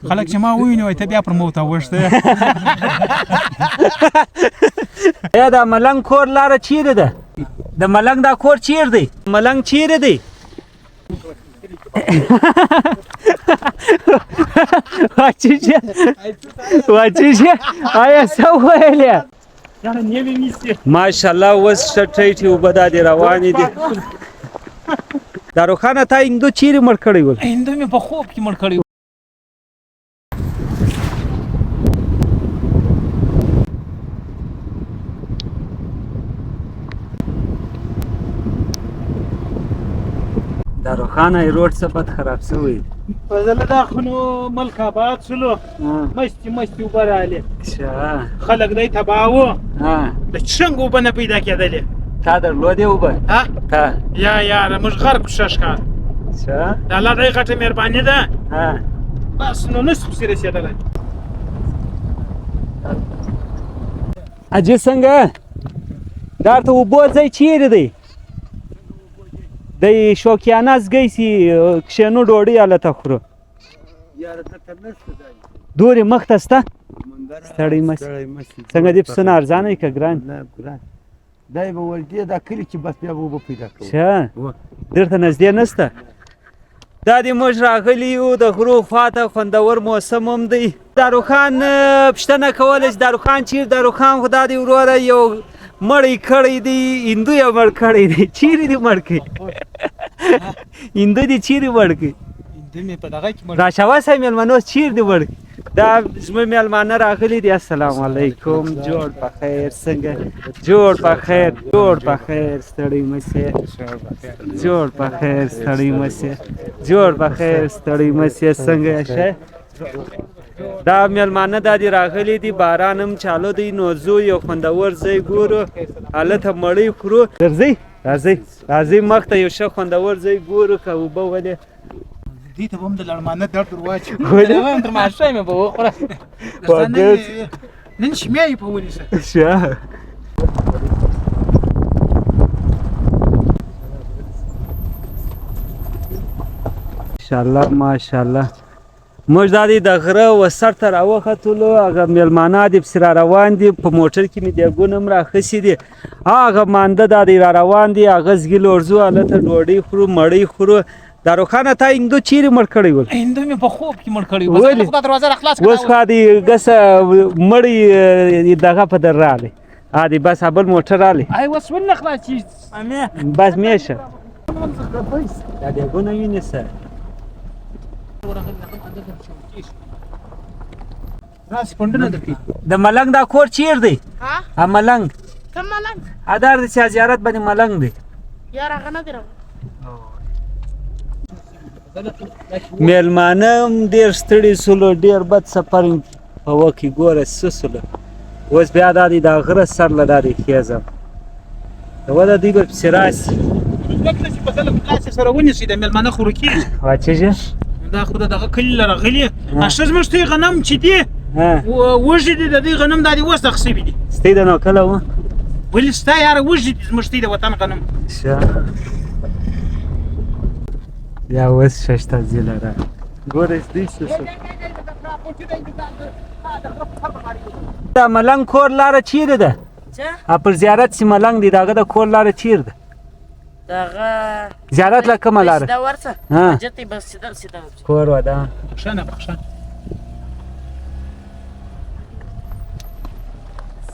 خلک چې ما وویني وایي ته بیا پر موته وښته یا دا ملنګ کور لاره چیرې ده د ملنګ دا کور چیر دی ملنګ چیرې دی واچیشه آیا څه ویلې ماشاءالله اوس ښه ټیټې اوبه دا دې روانې دي داروخانه تا هندو چیرې مړ کړی ول هندو مې په خوب کې مړ کړی داروخانه روډ څه بد خراب شوی فضله دا خو نو ملک آباد شلو مستې اوبه رالې خلک دی تباه وو د څنګه اوبه نه پیدا کېدلې تا درلودې اوبه تا یا یاره موږ غرق شو ښکار د الله دې غټه مهرباني ده بس نو نسو پسې رسېدلی اجي څنګه دا ته اوبو ځای چیرې دی د شوکیانه زګی سي کښېنو ډوډۍ هلته خورو دورې مخ ته شته ستړی مه شي څنګه دې پسونه ارزانه یي که ګران دا به ولدې دا کلي چې بس بیا به اوبه پیدا کوو ښه درته نږدې نشته دا دې موږ راغلي یو د غرو خواته خوندور موسم هم دی داروخان پوښتنه کولی چې داروخان چیرې داروخان خو دا دې وروره یو مړی کړی دی هندو یې مړ کړی دی چیرې دې مړ کړي هندو دې چیرې مړ کړي راشوه صاحب مېلمنو چیرې دې مړ کړي دا زموږ مېلمانه راغلي دي السلام علیکم جوړ په خیر څنګه جوړ په خیر ستړی مه سې جوړ په خیر ستړی مه سې جوړ په خیر ستړی مه سې څنګه یې ښه دا مېلمانه دا دي راغلي دي باران هم چالو دی نو ځو یو خوندور ځای ګورو هلته مړۍ خورو درځئ راځئ مخ ته یو ښه خوندور ځای ګورو که اوبه ولې دې ته به هم د لړمانه درد ور واچوي تر ماښامه به وخوره نن شمیا یې په ونیسه ماشاءالله موږ دا د غره و سر ته راوختلو هغه مېلمانه دي پسې را روان دي په موټر کې مې دیګونه هم راخسي دي هغه مانده دا دی را روان دي هغه زګي لورځو هلته ډوډۍ خورو مړۍ خورو داروخانه تا هندو چیرې مړ کړی ول هندو مې په خوب کې مړ کړی اوس خو دې ګسه مړی دغه په در راغلی دی بس بل موټر راغلی اوس ولې خلاص بس میشه دا دیګونه وینیسه د ملنګ دا کور چیر دی ملنګ کوم ملنګ ادار د چا زیارت باندې ملنګ دی یار هغه نه دی مېلمانه هم ډېر ستړي سولو ډېر بد سفر په وکې ګوره څه سولو اوس بیا دا دی دا غره سر له دا دی خېزم وده دوی به پسې راسي سره ونیسئ د مېلمانه خوراکي واچېږي دا خو د دغه کلي له راغلي ښه زموږ ته غنم چې دي وږي دي د دوی غنم دا دي اوس دغه شوي دي ستی د نو کله و ولې ستا یاره وږي دي زموږ د وطن غنم بیا اوس ښه شته ځیله را ګوره دوی څه دا ملنګ کور لاره چیرې ده پر زیارت چې ملنګ دی د هغه د کور لاره چیرې ده دغه زیارت له کومه لاره دا ورته جتې بس سیده کور ودا بخښنه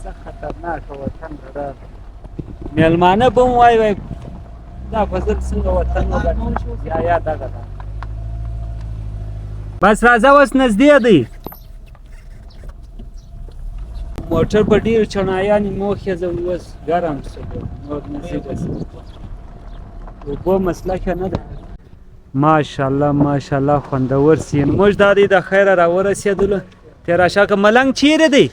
څه خطرناکه وطن ده مېلمانه به هم وایي دا فضل څنګه وطن یا دغه ده بس راځه اوس نږدې دی موټر په ډېر چڼایانې موخې زه اوس ګرم شو نور نصیب شي اوبو مسله ښه نه ده ماشاءالله خوندور سین موږ دا دی د خیره راورسېدلو تېراشه که ملنګ چیرې دی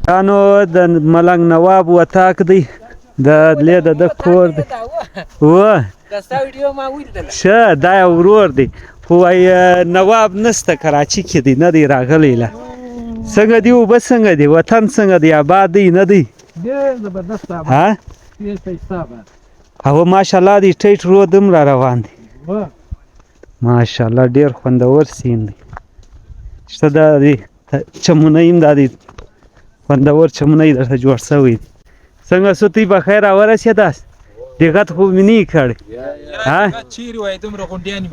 دا نو د ملنګ نواب وطاق دی د دلې د ده کور دی ښه دا یو ورور دی خو وایي نواب نسته کراچي کې دی نه دی راغلی له څنګه دی اوبه څنګه دی وطن څنګه دی آباد دی نه دی هغه ماشاءالله دی ټیټ رود هم را روان دی ماشاءالله ډیر خوندور سیند دی شته دا دی چمونه هم دا دی خوندور چمونه یې درته جوړ شوی دی څنګه سو تی په خیر راورسېداست دقت خو مې نه یې کړی چیرې وایې دومره غونډیانې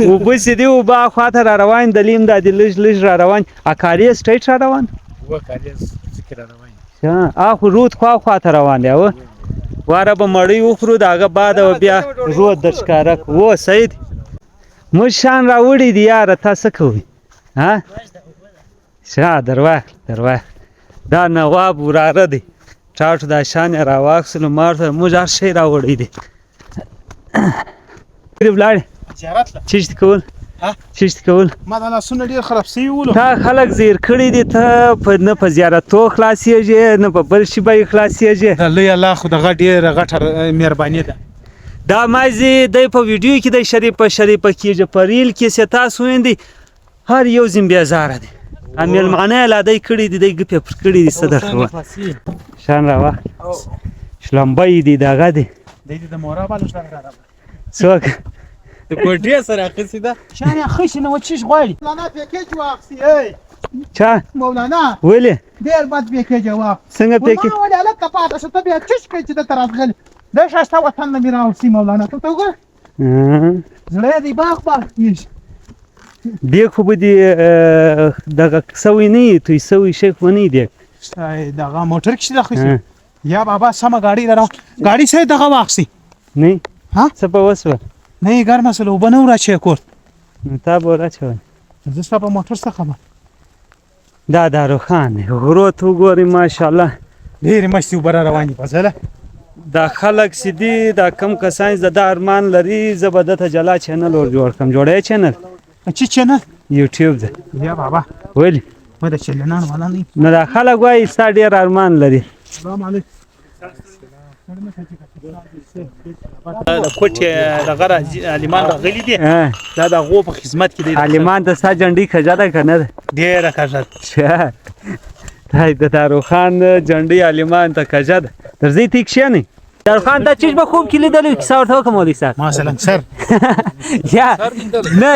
اوبه چې دي اوبه اخواته را روان د لیم دا دی لږ لږ را روان کاریز سټریټ را روان اخو رود خواته روان دی اوه واره به مړۍ وخورو د هغه بعد به بیا رود در ښکاره کړو و سید موږ شان راوړي دي یاره تا څه کوئ ښه درواخله دا نواب وراره دی ټاټو دا شان یې راواخیستلو ما ورته موږ هر شی راوړی دی ولاړې چیشت کول چیشت کول ما دا لاسونه ډېر خراب سوي ولو تا خلک زیر کړي دي ته نه په زیارتو خلاصېږې نه په بل شي به یې خلاصېږې د لوی الله خو دغه ډېره غټه مهرباني ده دا مازې دی په ویډیو کې دی شریفه کېږي په ریل کې چې تاسو ویندئ هر یو ځین بېزاره دی مېلمانه یې لا دی کړي دي دی ګپې پر کړي دي څه درته ووایم شان راواخله شلمبی دی دغه دی د مورا بالو څوک د کوټې سره اخیستې ده شان یې اخیستې نه و چیش غواړي مولانا پیکیج واخیستې چا مولانا ولې ډېر بد پیکیج یې واخیست څنګه پیکیج ما ولې هلته پاته شو ته بیا چیش کوې چې دلته راغلې دا ښایسته وطن نه مې راوستي مولانا ته وګوره زړه یې دی باغ کېږي دیګ خو به دې دغه سوی نه وي توی سوی شی خو نه وي دیګ دغه موټر کې چې راخیستې یا بابا سمه ګاډي لرم ګاډي سره دغه واخیستې نه ها څه په وسوه نه یې ګرمه سله اوبه نه وراچوې کور نو تا به وراچوی زه ستا په موټر څه خبر دا داروخان دی غرو ته وګورئ ماشاءالله ډېرې مستې اوبه را روانې په زله دا خلک چې دي دا کم کسان چې د دا ارمان لري زه به دته جلا چینل ور جوړ کړم جوړی چینل چې چینل یوټیوب دی یا بابا ولې ما د چلنان والا نه نو دا خلک وایي ستا ډېر ارمان لري سلام علیکم د کوټې دغه عالمان راغلي دي دا د هغو په خدمت کې دی عالمان ته ستا جنډۍ کږه ده که نه ده ډېره کږه ده د داروخان جنډۍ عالمان ته کږه ده درځئ تی کښېنئ داروخان دا چیز به خوب کې لیدلی کیسه ورته وکړه مولوي صاحب مثلا سر یا نه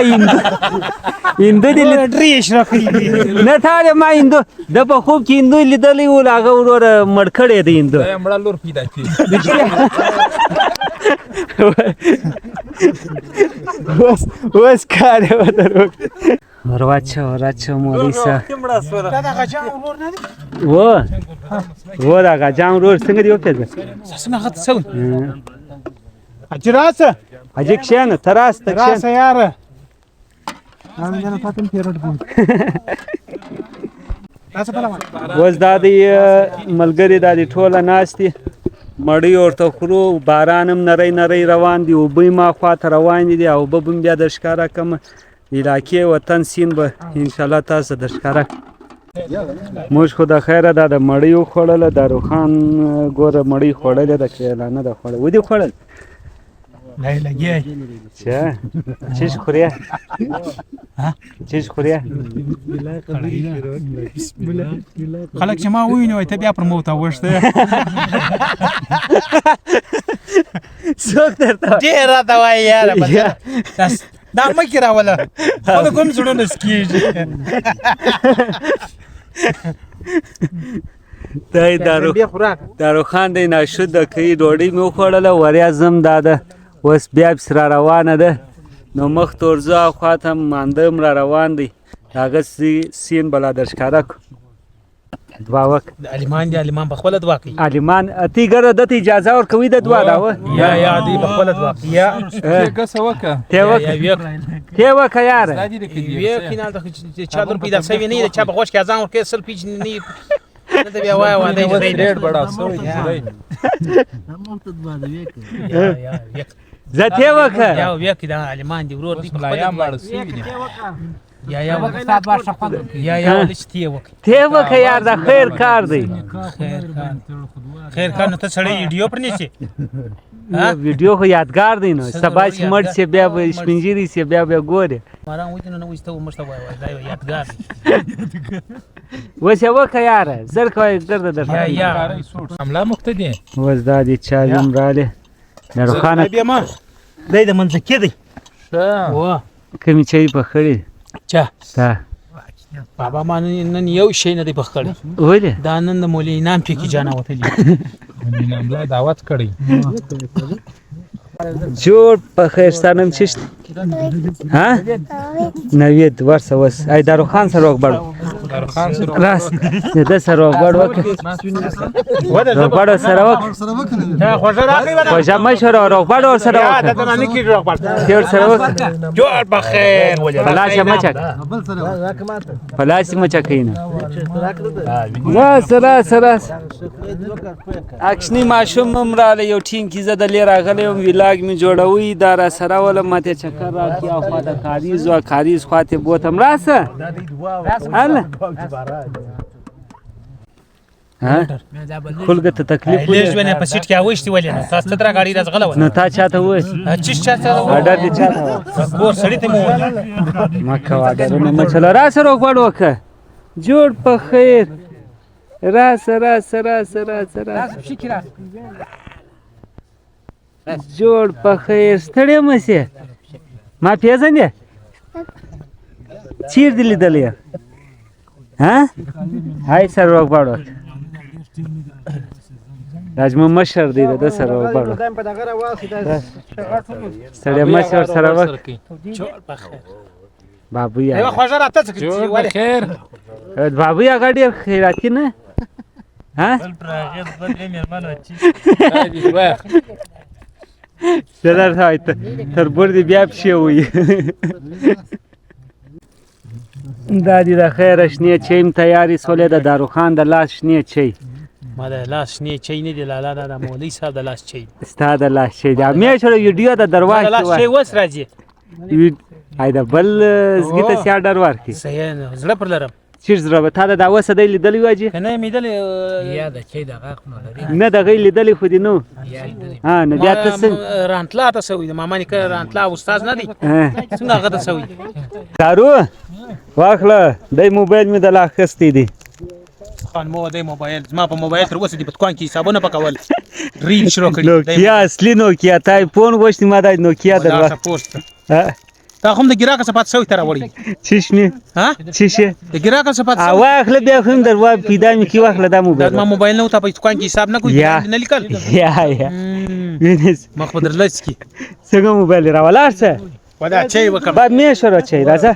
هندو دې ډرېش راکړي دي نه تا ما هندو د په خوب کې هندو لیدلی و هغه وروره مړ کړی دی هندو مړه لور پیدا کړي اوس کار یې ورته وکړ ورواچوه مولوي صاحب دا د غجام ورور نه دی و دا غجام ورور څنګه دی وپېژنه څنګه غته شوی حاجي راسه حاجي کښېنه ته راسه راسه یاره جانه فاطم پیرډ بو راسه بلا اوس دا دی ملګري دا دی ټوله ناست دي مړۍ ورته خورو باران هم نری روان دي اوبه هم اخواته روانې دي اوبه به هم بیا در ښکاره کړم علاقې وطن سیند به انشاءالله تاسو در ښکاره موږ خو د خیره دا د مړۍ وخوړله داروخان ګوره مړۍ خوړلې ده کریلانه ده خوړل ودې خوړل نه لګي چا چیز خوریا چیز خوریا خلک چې ما وویني ته بیا پر موته وښته څوک درته ډېر راته وایي یاره دا مکې راوله خو د کوم زړونه سکېږي دی داروخان دی ناشد ده کوي ډوډۍ مې وخوړله وریا ځم دا ده اوس بیا پسې را روانه ده نو مخ ته ورځو اخواته مانده هم را روان دی هغه سیند به لا در ښکاره کړو دعا وکړه عالمان دي عالمان په خپله دعا کوي عالمان تی ګره دته اجازه ورکوي د دعا دا و یا دی په خپله دعا کوي یا ګسه وکړه تی وکړه یاره یو کینال د چا لور پیدا شوی نه د چا په غوښ کې اذان ورکوي سل پیج نه نه ته بیا وای وای ډېر بڑا سوی دی زه تی وکړه یا وکړه د عالمان دي ورور دی په خپله مړ سوی دی یا استاد بار شخص یا لشتي وکړه تی وکړه یار دا خیر کار دی خیر کار نو ته سړی ویډیو پر نیسي ویډیو خو یادګار دی نو سبا چې مړ شي بیا به سپینجیري شي بیا به ګورې ماران وایي نه وایسته مشته وای دا یادګار اوس یې وکړه یاره زر کوی ګرده درته یا حمله مقتدی اوس دا دی چا هم رالی داروخانه بیا ما دی د منځکې دی ښه و کومې چای پخړې چا تا بابا ما نن یو شی نه دی پخ کړی ولې دا نن د مولوي انعام ټکی جانا وتلی ناملا دعوت کړی جوړ په خیرستانم چشت ها نوید ورسه وس ای دارو خان سره وګړو خان سره راس د سره وګړو وګړو سره وګ خوښه راغی ولا خوښه مشوره وګړو سره دا وګ ته نه کیږي وګړ تیر سره وګ جوړ بخیر ولې پلاش مچک پلاش مچکینه وا سره اکشنی ماشوم مراله یو ټینګ کی زده لراغله ویلاګ می جوړوي دا را سره ول ماته چکر راکی او خوا د کاریز او کاریز خواته بوتم راسه الله ها خلګ ته تکلیف لیز ونه په سیټ کې اوښتي ولې نه تاسو تر غاړي راز غلو نو تا چاته وای چی چاته اډر دي چاته ګور سړی ته مو ما کا اډر نه مچلا راسه روغ وکه جوړ په خیر راسه جوړ په خیر ستړی مشه ما پیژنې چیر دی لیدلې ها هاي سره وګړو راځم مشر دی د سره وګړو ستړی مشه سره وګ جوړ په خیر بابو یا ایو خوښه راته څه جوړ بخیر بابو یا غډیر خیراتی نه ها دلر هایت تر بردی بیا پشی وی دادی د خیر شنیه چیم تیاری سولې د داروخان د لاس شنیه چی ما د لاس شنیه چي نه دی لاله د مولوي صاحب د لاس چي ستا د لاس چی دا مې شو ویډیو د درواز د لاس چي وس راځي ای دا بل زګیته سیا ډر ورکی صحیح نه زړه پر لرم چیر زړه به تا د اوسه دی لیدلی واجی کنه مې دل یا د چي د غاښ نو لري نه د غی لیدلی خو دی نو ها نه بیا تاسو رانتلا تاسو د ماما نه کړه رانتلا استاد نه دی څنګه هغه تاسو کارو واخله د موبایل می د لاخستی دی خان مو د موبایل ما په موبایل تر اوسه دی په کوان کې حسابونه پکول ریل شروع کړی نوکیا اصلي نوکیا تای فون غوښتي ما د نوکیا دا دروا پوسټ تا هم د ګراکه صفات سوي تر وړي چشمه ها چشه د ګراکه صفات ا واخله بیا هم دروا پیدا می کی واخله د موبایل ما موبایل نه ته په کوان کې حساب نه کوي نه لیکل یا وینس مخ په درلسکی څنګه موبایل راولارسه ودا چي وکم بعد می شروع چي راځه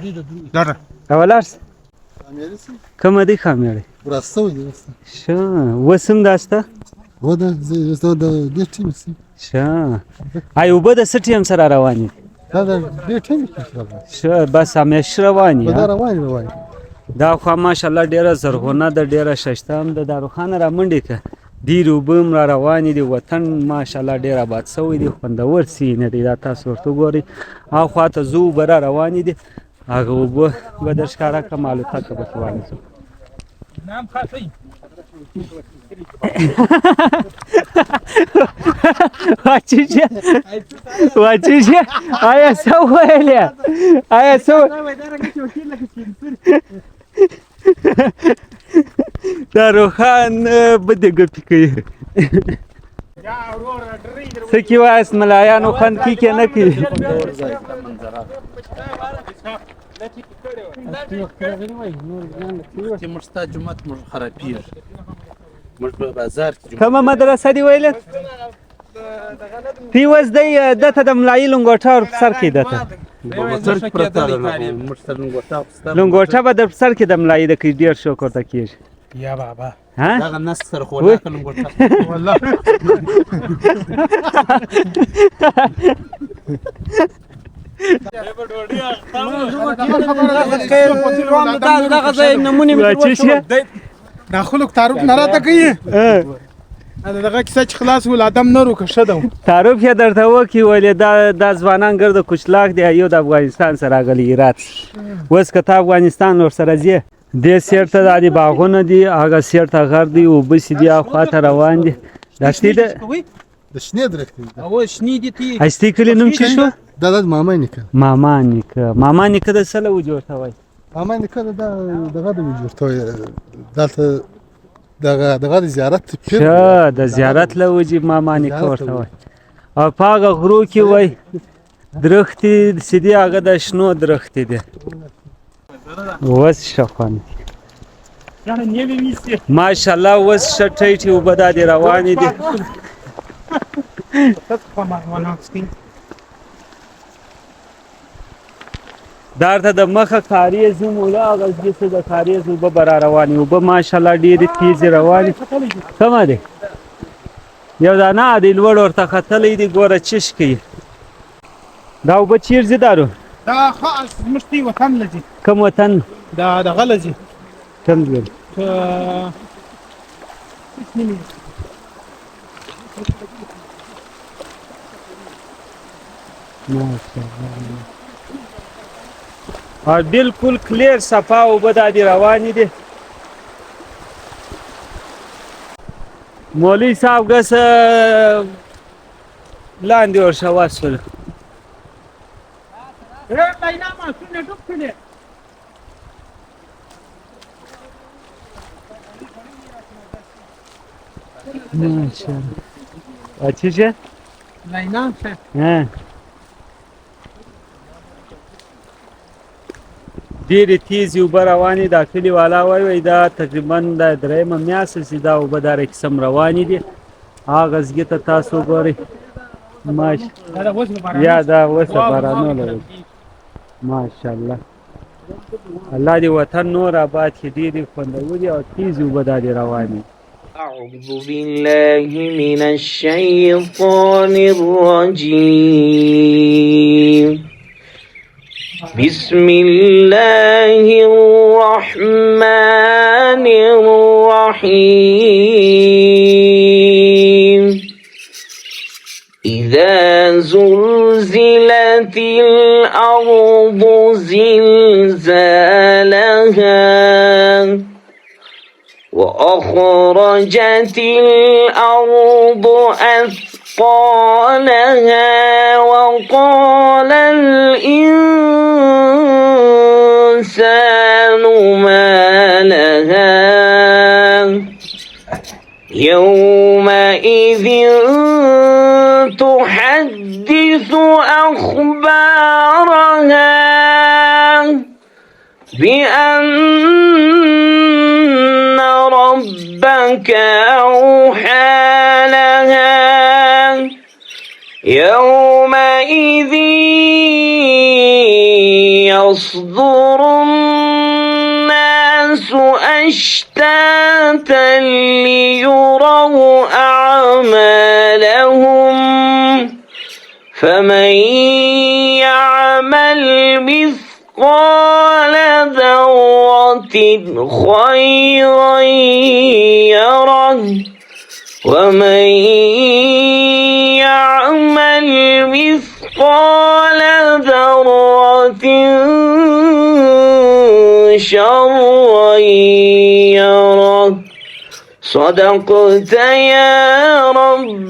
دره راولارسه کوم دی خامره ورسته دي شا وسم داسته ودا زه د دې ټیم سي شا ایوب د سټیم سره رواني دا د دې ټیم کې شا بس همیش رواني دا روان دا خو ماشاءالله ډیره زرغونه د ډیره ششتام د داروخان را منډي ک ډیر وبم را رواني دي وطن ماشاءالله ډیره باد سوې دي خوندور سینه دي دا تاسو ورته ګوري او خواته زو بر رواني دي هغه وب بدر ښکارا کمالو تک به رواني نام خاصی واچیشه آیا سو ویلیا آیا سو داروخان بده ګپی کوي سکی واس ملایانو خان کی کې نه کی موږ ستا جومات موږ خرابېږي موږ په بازار کې کومه مدرسه دی ویل پیوز دی دته د ملایي لنګوټه سر کې دته سر پرته موږ سره لنګوټه به د سر کې د ملایي د کې ډیر شو کوته کیږي یا بابا ها دا نس سره خو لا کلم ګټه والله دا خلک تعارف نه راته کوي دغه کیسه چې خلاص ول ادم نه روکه ده تعارف یې درته وکي ولې دا ځوانان ګرځي کوچلاک دی یو د افغانستان سره غلي رات وس کته افغانستان ور سره زی د سیرته د باغونه دي هغه سیرته غر دی او بس دی خواته روان دي دشتي د شنې درختې او شنې دي تی استی کلی نوم چی شو دا د ماما نیکه ماما نیکه د سره و جوړته وای ماما نیکه دا دغه د جوړته دلته دغه زیارت شه د زیارت له وجې ماما نیکه ورته وای او پاغه غرو کې وای درختې چې دي هغه د شنو درختې دي اوس ښه خوند ماشاءالله اوس ښه ټیټې اوبه دا دې روانې دي دا ورته د مخه کاریز مولا هغه څه د کاریز اوبه به را روانې اوبه ماشاءالله ډېرې تیزې روانې کمه دی یو دانه دی لوړ ورته ختلی دی ګوره چش کوي دا اوبه چیر ځي دارو دا خاص زموږ دی وطن له ځي کوم وطن دا دغه له ځي کوم ځای بالکل کلیر صفا اوبه دا دې روانې دي مولوي صاحب ګس لاندې ورشه واسول ماشاءالله اچھی شه لینام شه ها ډېرې تیزې اوبه روانې دا کلي والا وایي دا تقریبا دا درېیمه میاشت چې دا اوبه دا قسم روانې دي هغه ځګې ته تاسو ګورئ یا دا اوس د بارانو لري ماشاءالله الله دې وطن نور آباد کړي ډېرې خوندورې او تیزې اوبه دا دې روانې أعوذ بالله من الشيطان الرجيم بسم الله الرحمن الرحيم إذا زلزلت الأرض زلزالها وأخرجت الأرض أثقالها وقال الإنسان ما لها يومئذ تحدث أخبارها بأن ربك أوحى لها يومئذ يصدر الناس أشتاتا ليروا أعمالهم فمن يعمل مثقال ذرة خيرا يره ومن يعمل مثقال ذرة شرا يره صدقت يا رب